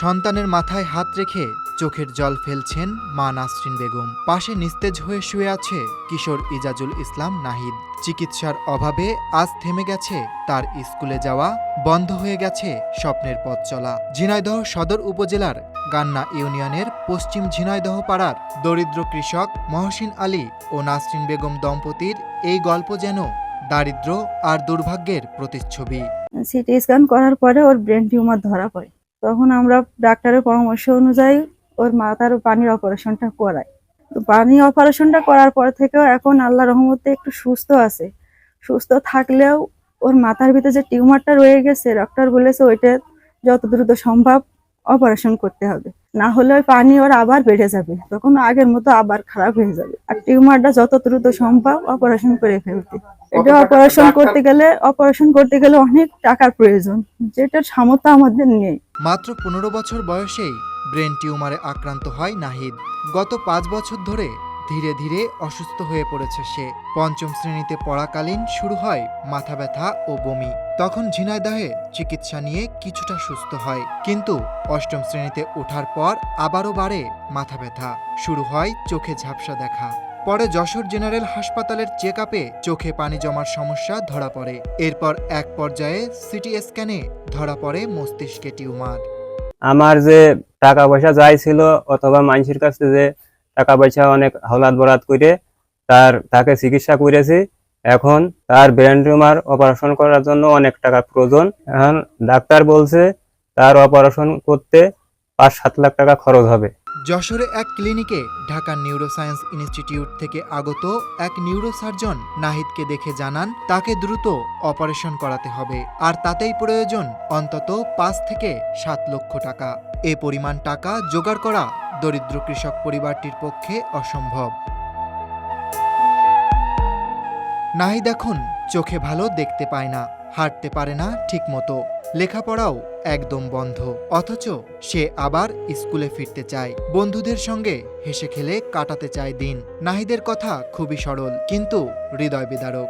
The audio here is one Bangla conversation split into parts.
সন্তানের মাথায় হাত রেখে চোখের জল ফেলছেন মা নাসরিন বেগম। পাশে নিস্তেজ হয়ে শুয়ে আছে কিশোর ইজাজুল ইসলাম নাহিদ। চিকিৎসার অভাবে আজ থেমে গেছে তার স্কুলে যাওয়া, বন্ধ হয়ে গেছে স্বপ্নের পথ চলা। ঝিনাইদহ সদর উপজেলার গান্না ইউনিয়নের পশ্চিম ঝিনাইদহ পাড়ার দরিদ্র কৃষক মহসিন আলী ও নাসরিন বেগম দম্পতির এই গল্প যেন দারিদ্র্য আর দুর্ভাগ্যের প্রতিচ্ছবি। সিটি স্ক্যান করার পরে ওর ব্রেন টিউমার ধরা পড়ে। তখন আমরা ডাক্তারের পরামর্শ অনুযায়ী ওর মাথার পানির অপারেশনটা করাই। তো পানি অপারেশনটা করার পর থেকেও এখন আল্লাহর রহমতে একটু সুস্থ আছে। সুস্থ থাকলেও ওর মাথার ভিতরে যে টিউমারটা রয়ে গেছে, ডক্টর বলেছে ওইটা যত দ্রুত সম্ভব অপারেশন করতে হবে, না হলে ওই পানি ওর আবার বেড়ে যাবে, তখন আগের মতো আবার খারাপ হয়ে যাবে। আর টিউমারটা যত দ্রুত সম্ভব অপারেশন করে ফেলতে। এটা অপারেশন করতে গেলে অনেক টাকার প্রয়োজন, যেটার সামর্থ্য আমাদের নেই। মাত্র 15 বছর বয়সেই ব্রেন টিউমারে আক্রান্ত হয় নাহিদ। গত 5 বছর ধরে ধীরে ধীরে অসুস্থ হয়ে পড়েছে সে। পঞ্চম শ্রেণীতে পড়াকালীন শুরু হয় মাথা ব্যথা ও বমি। তখন ঝিনাইদহে চিকিৎসা নিয়ে কিছুটা সুস্থ হয়, কিন্তু অষ্টম শ্রেণীতে ওঠার পর আবারও বাড়ে মাথা ব্যথা। শুরু হয় চোখে ঝাপসা দেখা। পরে যশোর জেনারেল হাসপাতালের চেকআপে চোখে পানি জমার সমস্যা ধরা পড়ে। এরপর এক পর্যায়ে সিটি স্ক্যানে ধরা পড়ে মস্তিষ্কে টিউমার। আমার যে টাকা পয়সা যাই ছিল অথবা মানুষের কাছে যে টাকা পয়সা অনেক হাওলাত বরাত করে তাকে চিকিৎসা করেছি। এখন তার ব্রেন টিউমার অপারেশন করার জন্য অনেক টাকা প্রয়োজন। এখন ডাক্তার বলছে তার অপারেশন করতে 5-7 লাখ টাকা খরচ হবে। যশোরে এক ক্লিনিকে ঢাকা নিউরোসায়েন্স ইনস্টিটিউট থেকে আগত এক নিউরোসার্জন নাহিদকে দেখে জানান তাকে দ্রুত অপারেশন করাতে হবে, আর তাতেই প্রয়োজন অন্তত 5 থেকে 7 লক্ষ টাকা। এ পরিমাণ টাকা জোগাড় করা দরিদ্র কৃষক পরিবারটির পক্ষে অসম্ভব। নাহিদ এখন চোখে ভালো দেখতে পায় না, হাঁটতে পারে না ঠিকমতো, লেখাপড়াও একদম বন্ধ। অথচ সে আবার স্কুলে ফিরতে চায়, বন্ধুদের সঙ্গে হেসে খেলে কাটাতে চায় দিন। নাহিদের কথা খুবই সরল, কিন্তু হৃদয় বিদারক।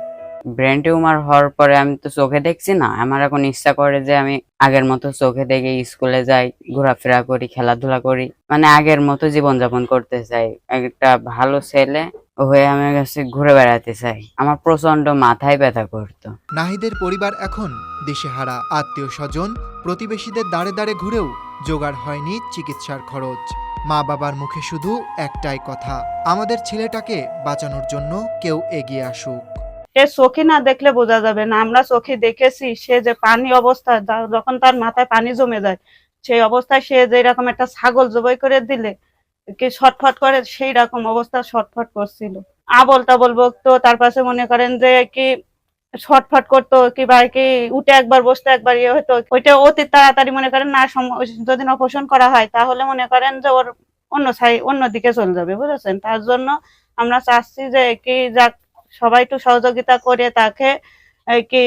ব্রেন টিউমার হওয়ার পরে আমি তো চোখে দেখছি না, আমার এখন ইচ্ছা করে যে আমি আগের মতো চোখে দেখে স্কুলে যাই, ঘোরাফেরা করি, খেলাধুলা করি, মানে আগের মতো জীবনযাপন করতে চাই। একটা ভালো ছেলে হয়ে আমি কাছে ঘুরে বেড়াতে চাই। আমার প্রচন্ড মাথায় ব্যথা করতো। নাহিদের পরিবার এখন দিশেহারা। আত্মীয় স্বজন প্রতিবেশীদের দাঁড়ে দাঁড়ে ঘুরেও জোগাড় হয়নি চিকিৎসার খরচ। মা বাবার মুখে শুধু একটাই কথা, আমাদের ছেলেটাকে বাঁচানোর জন্য কেউ এগিয়ে আসুক। সে চোখে না দেখলে বোঝা যাবে না, আমরা চোখে দেখেছি সে যে পানি অবস্থা, যখন তার মাথায় পানি জমে যায় সেই অবস্থায় সে যে এরকম একটা ছাগল জবাই করে দিলে কি ছটফট করে, সেই রকম অবস্থা ছটফট করছিল। আবল তাবল বকতো, তার পাশে মনে করেন যে কি ছটফট করতো, কিংবা কি উঠে একবার বসতে একবার ইয়ে হতো। ওইটা অতি তাড়াতাড়ি মনে করেন না, যদি অপারেশন করা হয় তাহলে মনে করেন যে ওর অন্য দিকে চলে যাবে, বুঝেছেন। তার জন্য আমরা চাচ্ছি যে কি যাক সবাই একটু সহযোগিতা করে তাকে কি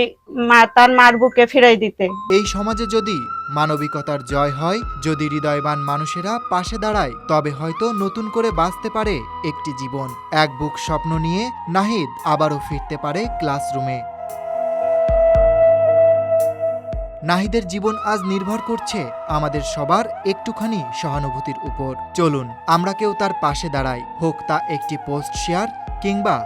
তার মার বুকে ফিরাই দিতে। এই সমাজে যদি মানবিকতার জয় হয়, যদি হৃদয়বান মানুষেরা পাশে দাঁড়ায়, তবে হয়তো নতুন করে বাঁচতে পারে একটি জীবন। এক বুক স্বপ্ন নিয়ে নাহিদ আবারও ফিরতে পারে ক্লাসরুমে। নাহিদের জীবন আজ নির্ভর করছে আমাদের সবার একটুখানি সহানুভূতির উপর। চলুন আমরা কেউ তার পাশে দাঁড়াই, হোক তা একটি পোস্ট শেয়ার কিংবা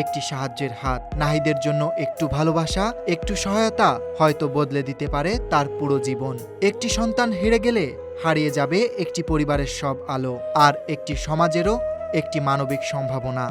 একটি সাহায্যের হাত। নাহিদের জন্য একটু ভালোবাসা, একটু সহায়তা হয়তো বদলে দিতে পারে তার পুরো জীবন। একটি সন্তান হেরে গেলে হারিয়ে যাবে একটি পরিবারের সব আলো, আর একটি সমাজেরও একটি মানবিক সম্ভাবনা।